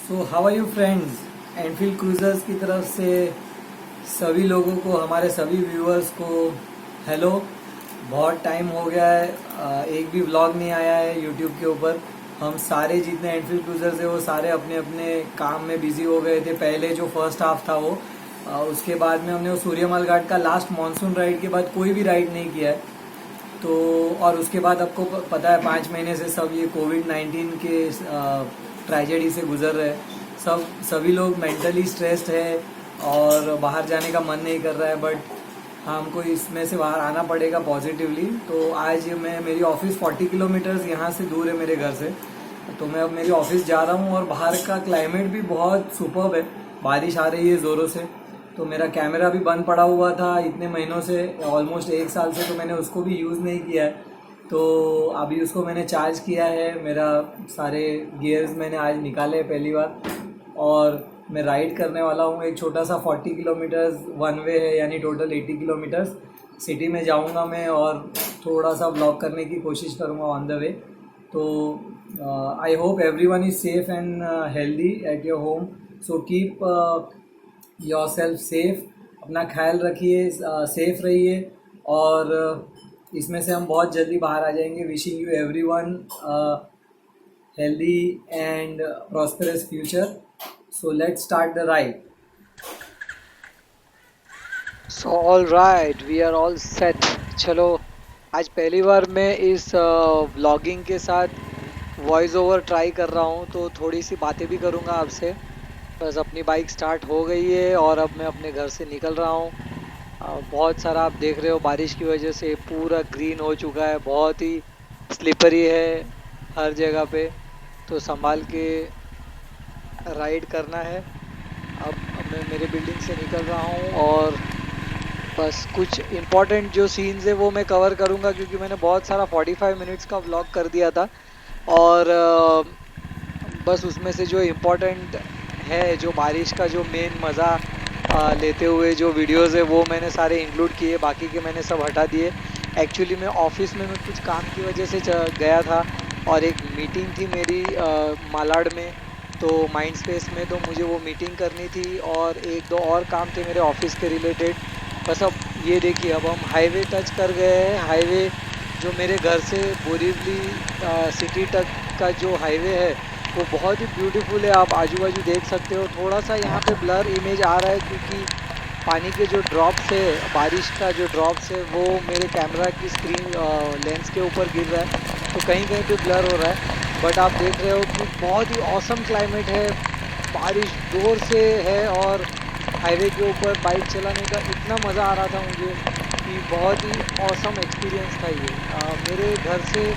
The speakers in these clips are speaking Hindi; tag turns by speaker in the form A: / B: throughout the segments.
A: So how are you friends. Enfield cruisers की तरफ से सभी लोगों को, हमारे सभी व्यूअर्स को हेलो। बहुत टाइम हो गया है, एक भी व्लॉग नहीं आया है यूट्यूब के ऊपर। हम सारे जितने एनफील्ड क्रूजर्स है वो सारे अपने अपने काम में बिजी हो गए थे। पहले जो फर्स्ट हाफ था वो उसके बाद में हमने वो सूर्यमल घाट का लास्ट मानसून राइड के बाद कोई भी राइड नहीं किया है। तो और उसके बाद आपको पता है 5 महीने से सब ये कोविड-19 के ट्रेजेडी से गुजर रहे हैं। सभी लोग मेंटली स्ट्रेस्ड है और बाहर जाने का मन नहीं कर रहा है, बट हमको इसमें से बाहर आना पड़ेगा पॉजिटिवली। तो आज मैं, मेरी ऑफिस 40 किलोमीटर्स यहाँ से दूर है मेरे घर से, तो मैं अब मेरी ऑफिस जा रहा हूँ और बाहर का क्लाइमेट भी बहुत सुपर्ब है। बारिश आ रही है ज़ोरों से। तो मेरा कैमरा भी बंद पड़ा हुआ था इतने महीनों से, ऑलमोस्ट 1 साल से, तो मैंने उसको भी यूज़ नहीं किया है। तो अभी उसको मैंने चार्ज किया है। मेरा सारे गियर्स मैंने आज निकाले पहली बार और मैं राइड करने वाला हूँ। एक छोटा सा 40 किलोमीटर्स वन वे है, यानी टोटल 80 किलोमीटर्स सिटी में जाऊँगा मैं और थोड़ा सा ब्लॉग करने की कोशिश करूँगा ऑन द वे। तो I hope everyone is safe and healthy at your home. So keep yourself safe. अपना ख्याल रखिए, सेफ रहिए और इसमें से हम बहुत जल्दी बाहर आ जाएंगे। Wishing you every one healthy and prosperous future. So let's start the ride.
B: So all right, we are all set. चलो, आज पहली बार मैं इस व्लॉगिंग के साथ वॉइस ओवर ट्राई कर रहा हूँ, तो थोड़ी सी बातें भी करूँगा आपसे। बस अपनी बाइक स्टार्ट हो गई है और अब मैं अपने घर से निकल रहा हूँ। बहुत सारा आप देख रहे हो, बारिश की वजह से पूरा ग्रीन हो चुका है, बहुत ही स्लिपरी है हर जगह पे, तो संभाल के राइड करना है। अब मैं मेरे बिल्डिंग से निकल रहा हूँ और बस कुछ इम्पोर्टेंट जो सीन्स है वो मैं कवर करूँगा, क्योंकि मैंने बहुत सारा 45 मिनट्स का व्लॉग कर दिया था। और बस उसमें से जो इम्पोर्टेंट है, जो बारिश का जो मेन मज़ा लेते हुए जो वीडियोस है वो मैंने सारे इंक्लूड किए, बाकी के मैंने सब हटा दिए। एक्चुअली मैं ऑफिस में मैं कुछ काम की वजह से गया था और एक मीटिंग थी मेरी मालाड में, तो माइंड स्पेस में, तो मुझे वो मीटिंग करनी थी और एक दो और काम थे मेरे ऑफिस के रिलेटेड। बस अब ये देखिए, अब हम हाईवे टच कर गए हैं। हाईवे जो मेरे घर से बोरीवली सिटी तक का जो हाईवे है वो बहुत ही ब्यूटीफुल है। आप आजू बाजू देख सकते हो। थोड़ा सा यहाँ पे ब्लर इमेज आ रहा है क्योंकि पानी के जो ड्रॉप्स है, बारिश का जो ड्रॉप्स है वो मेरे कैमरा की स्क्रीन लेंस के ऊपर गिर रहा है, तो कहीं कहीं पे ब्लर हो रहा है। बट आप देख रहे हो कि बहुत ही ऑसम क्लाइमेट है, बारिश जोर से है और हाईवे के ऊपर बाइक चलाने का इतना मज़ा आ रहा था मुझे कि बहुत ही ऑसम एक्सपीरियंस था ये। मेरे घर से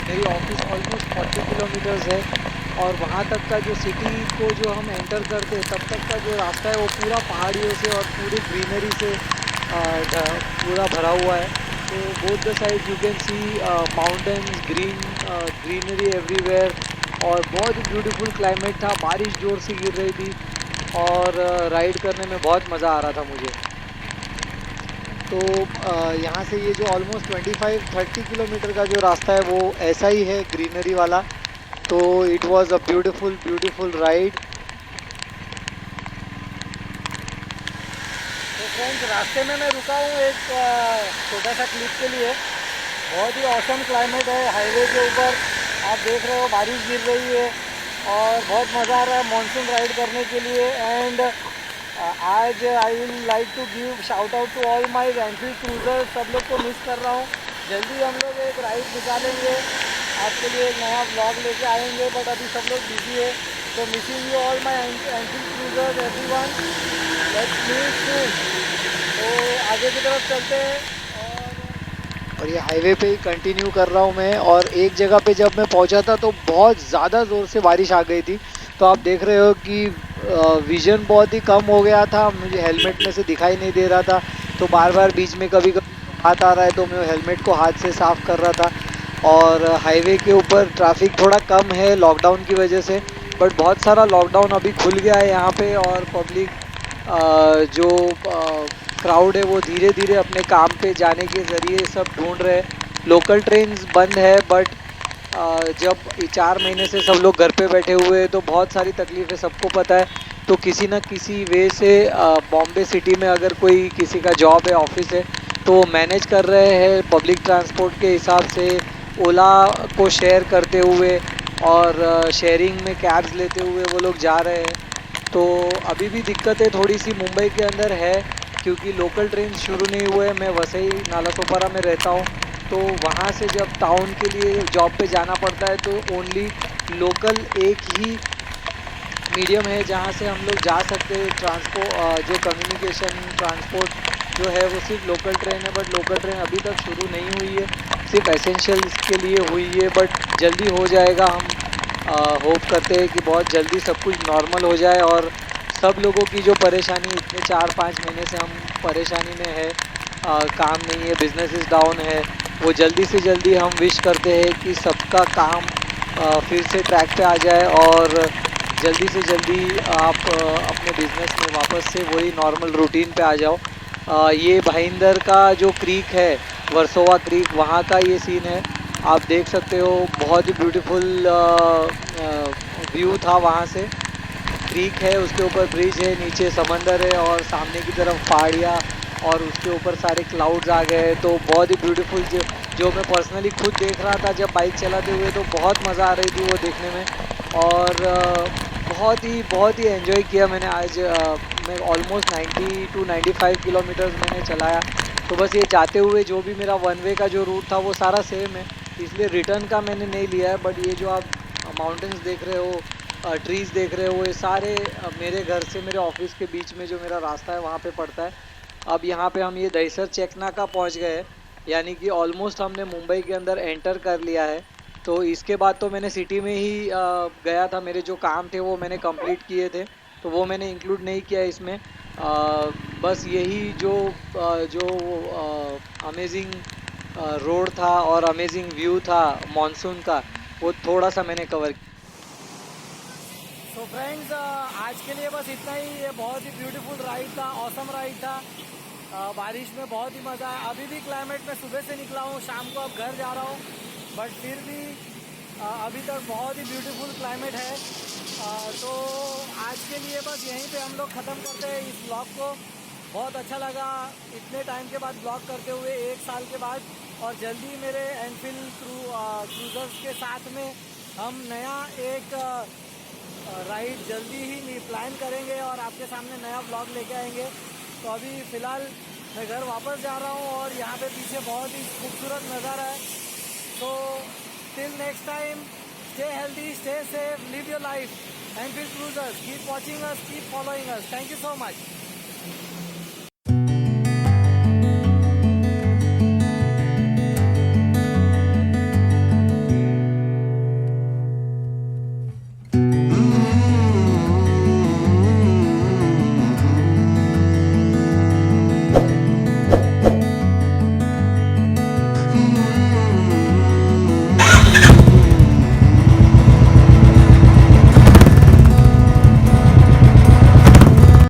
B: मेरी ऑफिस ऑलमोस्ट 40 किलोमीटर्स है और वहाँ तक का जो सिटी को जो हम एंटर करते हैं तब तक का जो रास्ता है वो पूरा पहाड़ियों से और पूरी ग्रीनरी से पूरा भरा हुआ है। तो both the side you can see mountains, greenery everywhere और बहुत ही ब्यूटीफुल क्लाइमेट था। बारिश जोर से गिर रही थी और राइड करने में बहुत मज़ा आ रहा था मुझे। तो यहाँ से ये जो ऑलमोस्ट 25-30 किलोमीटर का जो रास्ता है वो ऐसा ही है, ग्रीनरी वाला। तो it was a beautiful beautiful ride. तो फ्रेंड्स, रास्ते में मैं रुका हूँ एक छोटा सा क्लिप के लिए। बहुत ही ऑसम क्लाइमेट है हाईवे के ऊपर, आप देख रहे हो बारिश गिर रही है और बहुत मज़ा आ रहा है मानसून राइड करने के लिए। एंड आज I will like to give shout out to all my Enfield cruiser. सब लोग को मिस कर रहा हूँ। जल्दी हम लोग एक राइड निकालेंगे, आपके लिए एक नया ब्लॉग लेके आएंगे, बट अभी सब लोग बिजी है। तो missing you all my Enfield cruisers everyone, let's meet soon. तो आगे की तरफ चलते हैं और ये हाईवे पे ही कंटिन्यू कर रहा हूँ मैं। और एक जगह पे जब मैं पहुँचा था तो बहुत ज़्यादा ज़ोर से बारिश आ गई थी, तो आप देख रहे हो कि विज़न बहुत ही कम हो गया था, मुझे हेलमेट में से दिखाई नहीं दे रहा था। तो बार बार बीच में कभी कभी हाथ आ रहा है तो मैं हेलमेट को हाथ से साफ़ कर रहा था। और हाईवे के ऊपर ट्रैफिक थोड़ा कम है लॉकडाउन की वजह से, बट बहुत सारा लॉकडाउन अभी खुल गया है यहाँ पे और पब्लिक जो क्राउड है वो धीरे धीरे अपने काम पे जाने के ज़रिए सब ढूंढ रहे हैं। लोकल ट्रेन्स बंद है, बट जब 4 महीने से सब लोग घर पे बैठे हुए हैं तो बहुत सारी तकलीफें सबको पता है। तो किसी न किसी वे से बॉम्बे सिटी में अगर कोई किसी का जॉब है, ऑफिस है, तो वो मैनेज कर रहे हैं पब्लिक ट्रांसपोर्ट के हिसाब से, ओला को शेयर करते हुए और शेयरिंग में कैब्स लेते हुए वो लोग जा रहे हैं। तो अभी भी दिक्कतें थोड़ी सी मुंबई के अंदर है, क्योंकि लोकल ट्रेन शुरू नहीं हुए। मैं वसई नालासोपारा में रहता हूँ, तो वहाँ से जब टाउन के लिए जॉब पे जाना पड़ता है तो ओनली लोकल एक ही मीडियम है जहाँ से हम लोग जा सकते हैं। जो कम्युनिकेशन ट्रांसपोर्ट जो है वो सिर्फ लोकल ट्रेन है, बट लोकल ट्रेन अभी तक शुरू नहीं हुई है, सिर्फ एसेंशियल्स के लिए हुई है, बट जल्दी हो जाएगा। हम होप करते हैं कि बहुत जल्दी सब कुछ नॉर्मल हो जाए और सब लोगों की जो परेशानी इतने 4-5 महीने से हम परेशानी में है, काम नहीं है, बिजनेसेस डाउन है, वो जल्दी से जल्दी हम विश करते हैं कि सबका काम फिर से ट्रैक पे आ जाए और जल्दी से जल्दी आप अपने बिजनेस में वापस से वही नॉर्मल रूटीन पे आ जाओ। ये भाईंदर का जो क्रीक है, वर्सोवा क्रीक, वहाँ का ये सीन है। आप देख सकते हो, बहुत ही ब्यूटीफुल व्यू था वहाँ से। क्रीक है, उसके ऊपर ब्रिज है, नीचे समंदर है और सामने की तरफ पहाड़ियाँ और उसके ऊपर सारे क्लाउड्स आ गए। तो बहुत ही ब्यूटीफुल, जो मैं पर्सनली खुद देख रहा था जब बाइक चलाते हुए, तो बहुत मज़ा आ रही थी वो देखने में। और बहुत ही एंजॉय किया मैंने आज। मैं ऑलमोस्ट 90 to 95 किलोमीटर्स मैंने चलाया। तो बस ये जाते हुए जो भी मेरा वन वे का जो रूट था वो सारा सेम है, इसलिए रिटर्न का मैंने नहीं लिया है। बट ये जो आप माउंटेन्स देख रहे हो, ट्रीज़ देख रहे हो, ये सारे मेरे घर से मेरे ऑफिस के बीच में जो मेरा रास्ता है वहाँ पे पड़ता है। अब यहाँ पे हम ये दहीसर चेकनाका पहुँच गए हैं, यानी कि ऑलमोस्ट हमने मुंबई के अंदर एंटर कर लिया है। तो इसके बाद तो मैंने सिटी में ही गया था, मेरे जो काम थे वो मैंने कंप्लीट किए थे, तो वो मैंने इंक्लूड नहीं किया इसमें। बस यही जो अमेजिंग रोड था और अमेजिंग व्यू था मॉनसून का, वो थोड़ा सा मैंने कवर।
A: तो फ्रेंड्स, आज के लिए बस इतना ही। ये बहुत ही ब्यूटीफुल राइड था, ऑसम राइड था। बारिश में बहुत ही मज़ा आया। अभी भी क्लाइमेट में सुबह से निकला हूँ, शाम को अब घर जा रहा हूँ, बट फिर भी अभी तक बहुत ही ब्यूटीफुल क्लाइमेट है। तो आज के लिए बस यहीं पे हम लोग ख़त्म करते हैं इस ब्लॉग को। बहुत अच्छा लगा इतने टाइम के बाद ब्लॉग करते हुए, 1 साल के बाद। और जल्दी मेरे एनफील्ड क्रूजर्स के साथ में हम नया एक राइड जल्दी ही प्लान करेंगे और आपके सामने नया ब्लॉग लेके आएंगे। तो अभी फ़िलहाल मैं घर वापस जा रहा हूँ और यहाँ पे पीछे बहुत ही खूबसूरत नज़ारा है। तो till next time, stay healthy, stay safe, live your life. Enfield cruisers, keep watching us, keep following us. Thank you so much.